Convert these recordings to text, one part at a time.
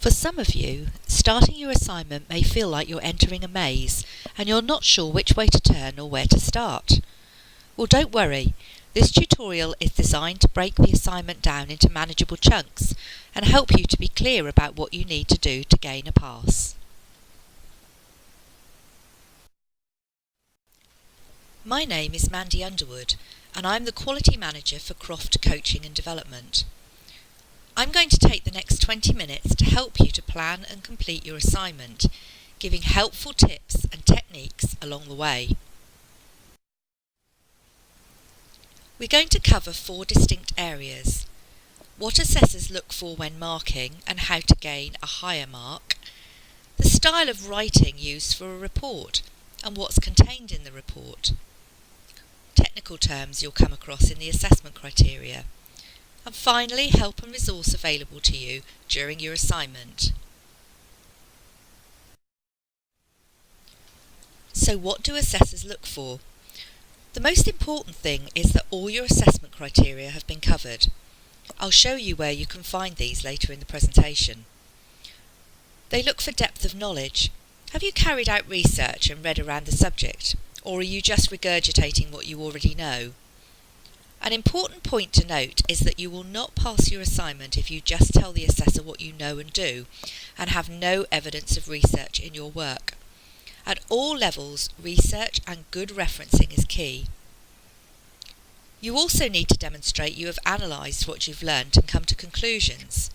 For some of you, starting your assignment may feel like you're entering a maze and you're not sure which way to turn or where to start. Well, don't worry. This tutorial is designed to break the assignment down into manageable chunks and help you to be clear about what you need to do to gain a pass. My name is Mandy Underwood and I'm the Quality Manager for Croft Coaching and Development. I'm going to take the next 20 minutes to help you to plan and complete your assignment, giving helpful tips and techniques along the way. We're going to cover 4 distinct areas: what assessors look for when marking and how to gain a higher mark, the style of writing used for a report and what's contained in the report, technical terms you'll come across in the assessment criteria, and finally help and resource available to you during your assignment. So what do assessors look for? The most important thing is that all your assessment criteria have been covered. I'll show you where you can find these later in the presentation. They look for depth of knowledge. Have you carried out research and read around the subject, or are you just regurgitating what you already know? An important point to note is that you will not pass your assignment if you just tell the assessor what you know and do and have no evidence of research in your work. At all levels, research and good referencing is key. You also need to demonstrate you have analysed what you've learned and come to conclusions.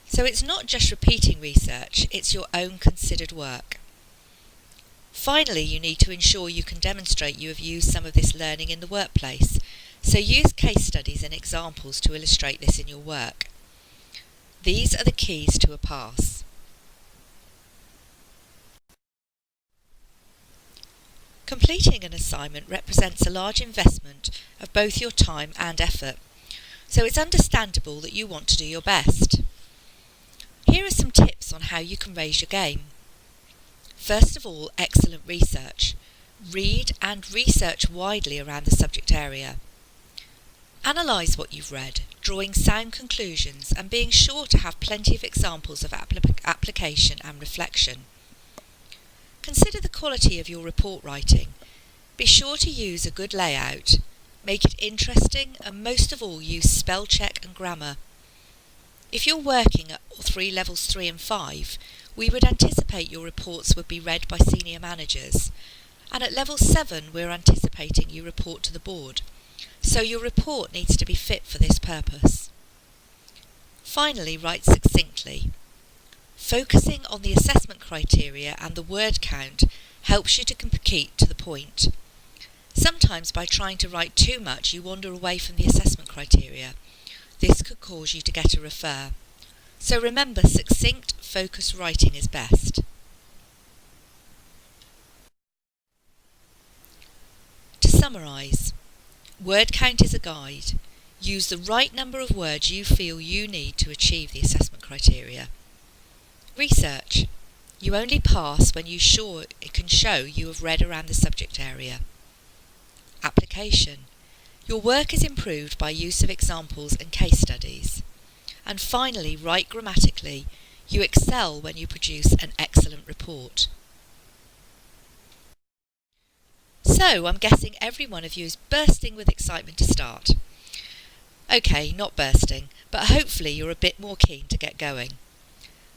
So it's not just repeating research, it's your own considered work. Finally, you need to ensure you can demonstrate you have used some of this learning in the workplace. So use case studies and examples to illustrate this in your work. These are the keys to a pass. Completing an assignment represents a large investment of both your time and effort, so it's understandable that you want to do your best. Here are some tips on how you can raise your game. First of all, excellent research. Read and research widely around the subject area. Analyse what you've read, drawing sound conclusions and being sure to have plenty of examples of application and reflection. Consider the quality of your report writing. Be sure to use a good layout, make it interesting, and most of all use spell check and grammar. If you're working at levels 3 and 5, we would anticipate your reports would be read by senior managers, and at level 7 we're anticipating you report to the board. So your report needs to be fit for this purpose. Finally, write succinctly. Focusing on the assessment criteria and the word count helps you to keep to the point. Sometimes by trying to write too much you wander away from the assessment criteria. This could cause you to get a refer. So remember, succinct, focused writing is best. To summarise, word count is a guide. Use the right number of words you feel you need to achieve the assessment criteria. Research. You only pass when you can show you have read around the subject area. Application. Your work is improved by use of examples and case studies. And finally, write grammatically. You excel when you produce an excellent report. So, I'm guessing every one of you is bursting with excitement to start. Okay, not bursting, but hopefully you're a bit more keen to get going.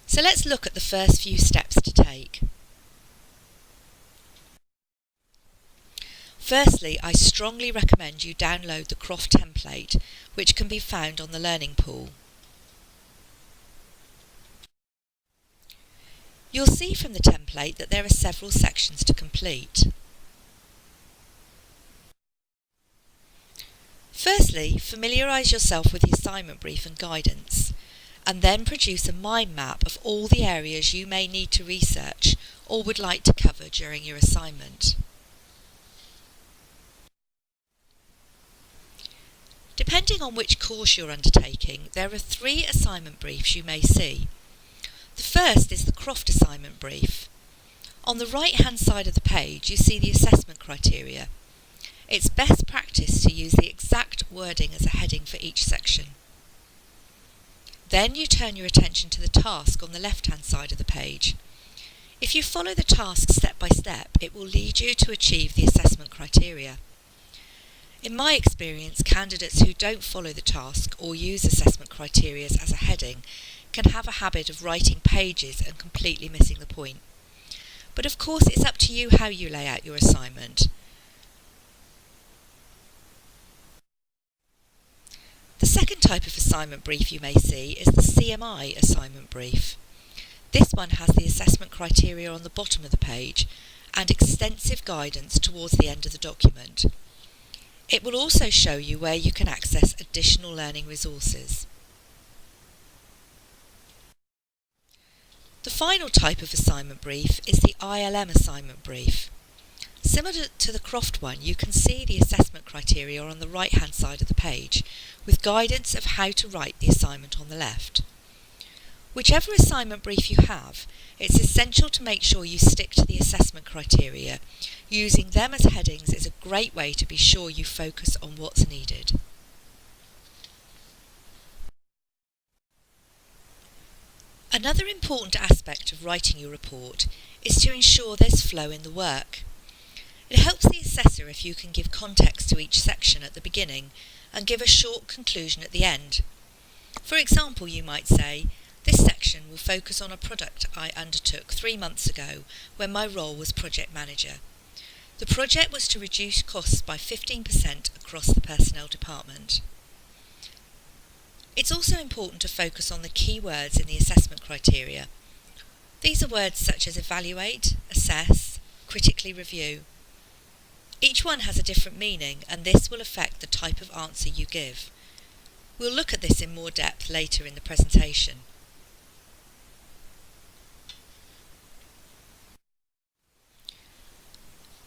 So let's look at the first few steps to take. Firstly, I strongly recommend you download the Croft template, which can be found on the Learning Pool. You'll see from the template that there are several sections to complete. Firstly, familiarise yourself with the assignment brief and guidance, and then produce a mind map of all the areas you may need to research or would like to cover during your assignment. Depending on which course you're undertaking, there are 3 assignment briefs you may see. The first is the Croft assignment brief. On the right-hand side of the page, you see the assessment criteria. It's best practice to use the exact wording as a heading for each section. Then you turn your attention to the task on the left-hand side of the page. If you follow the task step by step, it will lead you to achieve the assessment criteria. In my experience, candidates who don't follow the task or use assessment criteria as a heading can have a habit of writing pages and completely missing the point. But of course, it's up to you how you lay out your assignment. The second type of assignment brief you may see is the CMI assignment brief. This one has the assessment criteria on the bottom of the page and extensive guidance towards the end of the document. It will also show you where you can access additional learning resources. The final type of assignment brief is the ILM assignment brief. Similar to the croft one, you can see the assessment criteria on the right-hand side of the page, with guidance of how to write the assignment on the left. Whichever assignment brief you have, it's essential to make sure you stick to the assessment criteria. Using them as headings is a great way to be sure you focus on what's needed. Another important aspect of writing your report is to ensure there's flow in the work. It helps the assessor if you can give context to each section at the beginning and give a short conclusion at the end. For example, you might say, "This section will focus on a product I undertook 3 months ago when my role was project manager. The project was to reduce costs by 15% across the personnel department." It's also important to focus on the key words in the assessment criteria. These are words such as evaluate, assess, critically review. Each one has a different meaning, and this will affect the type of answer you give. We'll look at this in more depth later in the presentation.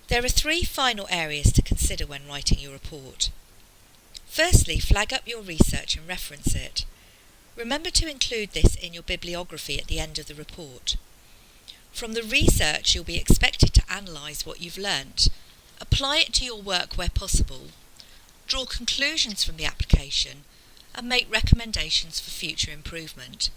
There are 3 final areas to consider when writing your report. Firstly, flag up your research and reference it. Remember to include this in your bibliography at the end of the report. From the research, you'll be expected to analyse what you've learnt, apply it to your work where possible, draw conclusions from the application, and make recommendations for future improvement.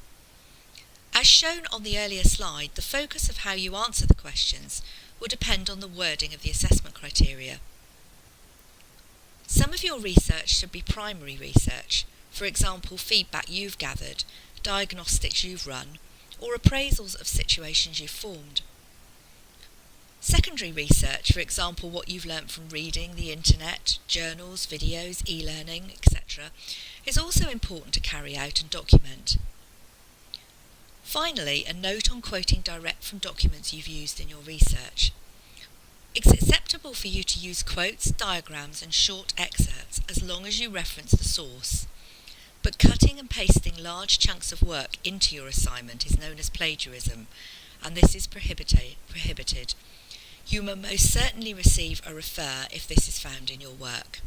As shown on the earlier slide, the focus of how you answer the questions will depend on the wording of the assessment criteria. Some of your research should be primary research, for example, feedback you've gathered, diagnostics you've run, or appraisals of situations you've formed. Secondary research, for example, what you've learnt from reading the internet, journals, videos, e-learning, etc., is also important to carry out and document. Finally, a note on quoting direct from documents you've used in your research. It's acceptable for you to use quotes, diagrams and short excerpts as long as you reference the source. But cutting and pasting large chunks of work into your assignment is known as plagiarism, and this is prohibited. You will most certainly receive a refer if this is found in your work.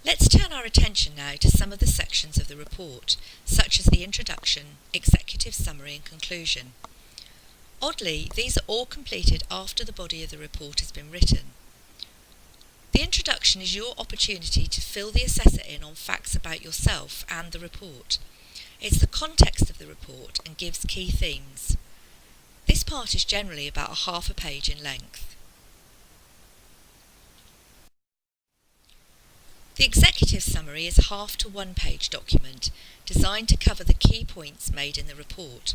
Let's turn our attention now to some of the sections of the report, such as the introduction, executive summary and conclusion. Oddly, these are all completed after the body of the report has been written. The introduction is your opportunity to fill the assessor in on facts about yourself and the report. It's the context of the report and gives key themes. This part is generally about a half a page in length. The executive summary is a half to 1 page document designed to cover the key points made in the report.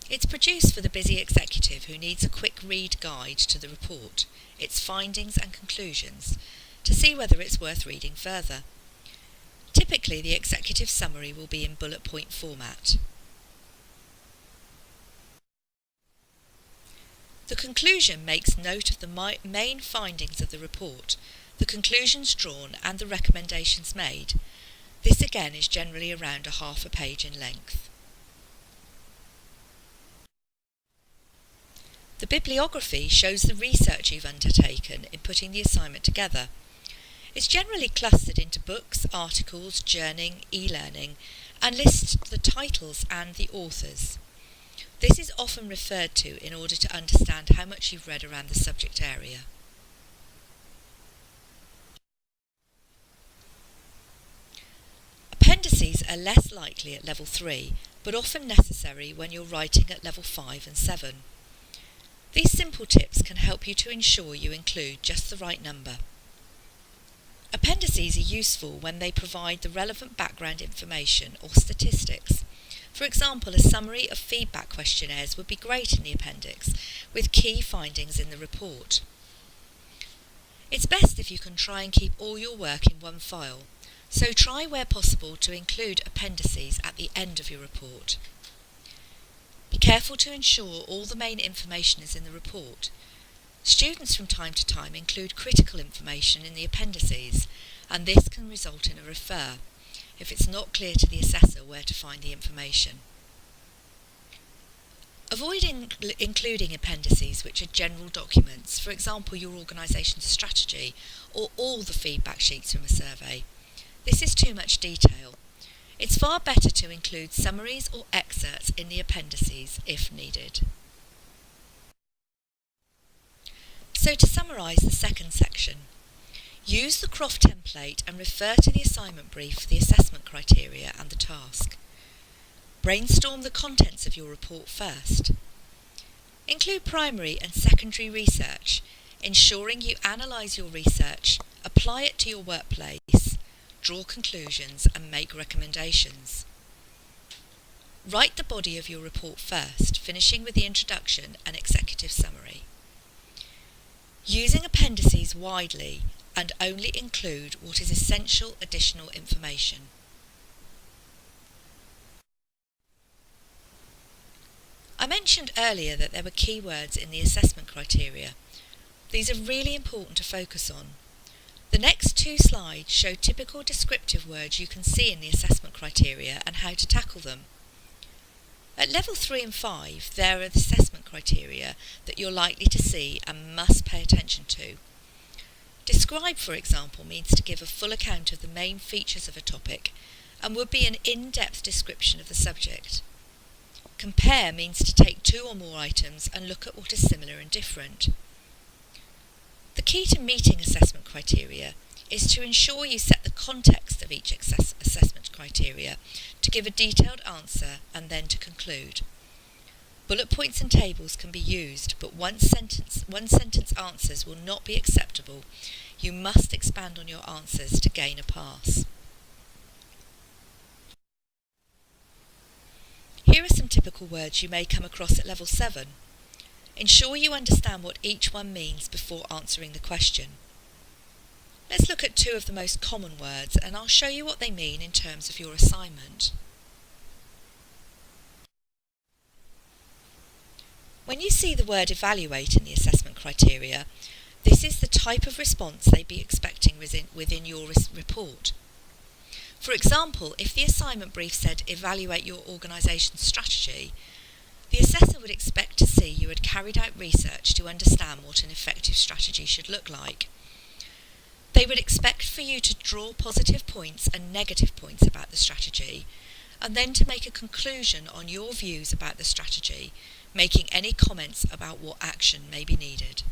It's produced for the busy executive who needs a quick read guide to the report, its findings and conclusions, to see whether it's worth reading further. Typically, the executive summary will be in bullet point format. The conclusion makes note of the main findings of the report, the conclusions drawn and the recommendations made. This again is generally around a half a page in length. The bibliography shows the research you've undertaken in putting the assignment together. It's generally clustered into books, articles, journaling, e-learning, and lists the titles and the authors. This is often referred to in order to understand how much you've read around the subject area. Appendices are less likely at level 3, but often necessary when you're writing at level 5 and 7. These simple tips can help you to ensure you include just the right number. Appendices are useful when they provide the relevant background information or statistics. For example, a summary of feedback questionnaires would be great in the appendix, with key findings in the report. It's best if you can try and keep all your work in one file, so try where possible to include appendices at the end of your report. Be careful to ensure all the main information is in the report. Students from time to time include critical information in the appendices, and this can result in a refer, if it's not clear to the assessor where to find the information. Avoid including appendices which are general documents, for example your organisation's strategy or all the feedback sheets from a survey. This is too much detail. It's far better to include summaries or excerpts in the appendices if needed. So to summarise the second section, use the croft template and refer to the assignment brief for the assessment criteria and the task. Brainstorm the contents of your report first. Include primary and secondary research, ensuring you analyse your research, apply it to your workplace, draw conclusions and make recommendations. Write the body of your report first, finishing with the introduction and executive summary. Using appendices widely and only include what is essential additional information. I mentioned earlier that there were keywords in the assessment criteria. These are really important to focus on. The next two slides show typical descriptive words you can see in the assessment criteria and how to tackle them. At level 3 and 5, there are the assessment criteria that you're likely to see and must pay attention to. Describe, for example, means to give a full account of the main features of a topic and would be an in-depth description of the subject. Compare means to take two or more items and look at what is similar and different. The key to meeting assessment criteria is to ensure you set the context of each assessment criteria to give a detailed answer and then to conclude. Bullet points and tables can be used, but one sentence answers will not be acceptable. You must expand on your answers to gain a pass. Here are some typical words you may come across at level 7. Ensure you understand what each one means before answering the question. Let's look at two of the most common words and I'll show you what they mean in terms of your assignment. When you see the word evaluate in the assessment criteria, this is the type of response they'd be expecting within your report. For example, if the assignment brief said evaluate your organisation's strategy, the assessor would expect to see you had carried out research to understand what an effective strategy should look like. They would expect for you to draw positive points and negative points about the strategy, and then to make a conclusion on your views about the strategy, making any comments about what action may be needed.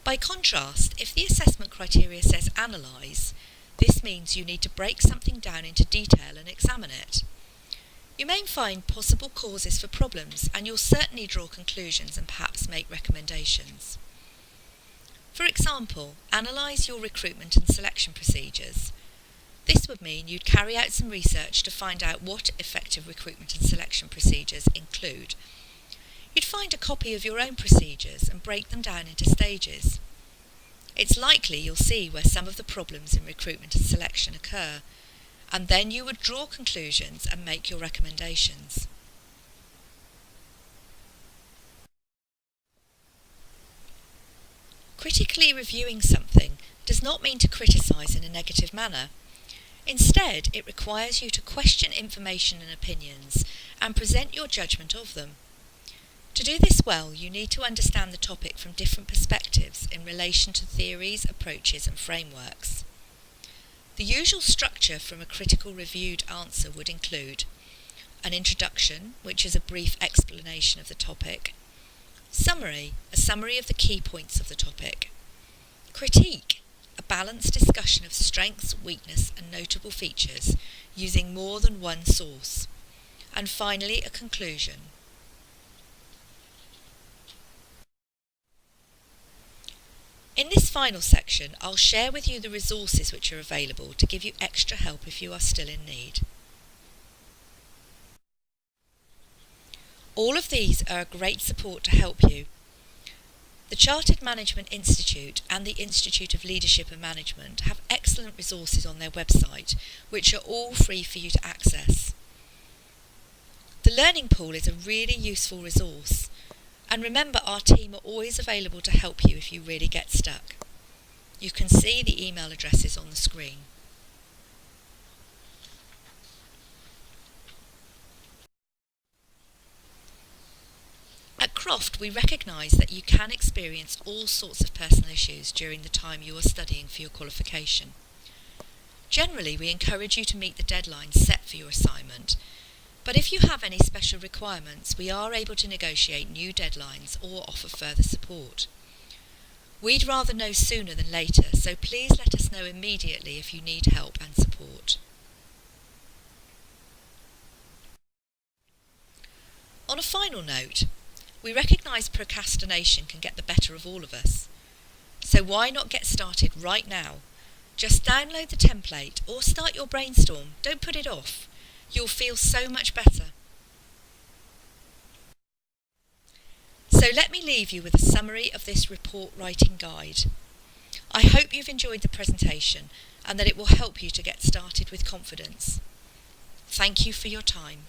By contrast, if the assessment criteria says analyse, this means you need to break something down into detail and examine it. You may find possible causes for problems and you'll certainly draw conclusions and perhaps make recommendations. For example, analyse your recruitment and selection procedures. This would mean you'd carry out some research to find out what effective recruitment and selection procedures include. You'd find a copy of your own procedures and break them down into stages. It's likely you'll see where some of the problems in recruitment and selection occur, and then you would draw conclusions and make your recommendations. Critically reviewing something does not mean to criticise in a negative manner. Instead, it requires you to question information and opinions and present your judgment of them. To do this well, you need to understand the topic from different perspectives in relation to theories, approaches and frameworks. The usual structure from a critical reviewed answer would include an introduction, which is a brief explanation of the topic, summary, a summary of the key points of the topic, critique, a balanced discussion of strengths, weakness and notable features using more than one source. And finally, a conclusion. In this final section, I'll share with you the resources which are available to give you extra help if you are still in need. All of these are a great support to help you. The Chartered Management Institute and the Institute of Leadership and Management have excellent resources on their website, which are all free for you to access. The Learning Pool is a really useful resource. And remember, our team are always available to help you if you really get stuck. You can see the email addresses on the screen. At Croft, we recognise that you can experience all sorts of personal issues during the time you are studying for your qualification. Generally, we encourage you to meet the deadlines set for your assignment, but if you have any special requirements, we are able to negotiate new deadlines or offer further support. We'd rather know sooner than later, so please let us know immediately if you need help and support. On a final note, we recognise procrastination can get the better of all of us. So why not get started right now? Just download the template or start your brainstorm. Don't put it off. You'll feel so much better. So let me leave you with a summary of this report writing guide. I hope you've enjoyed the presentation and that it will help you to get started with confidence. Thank you for your time.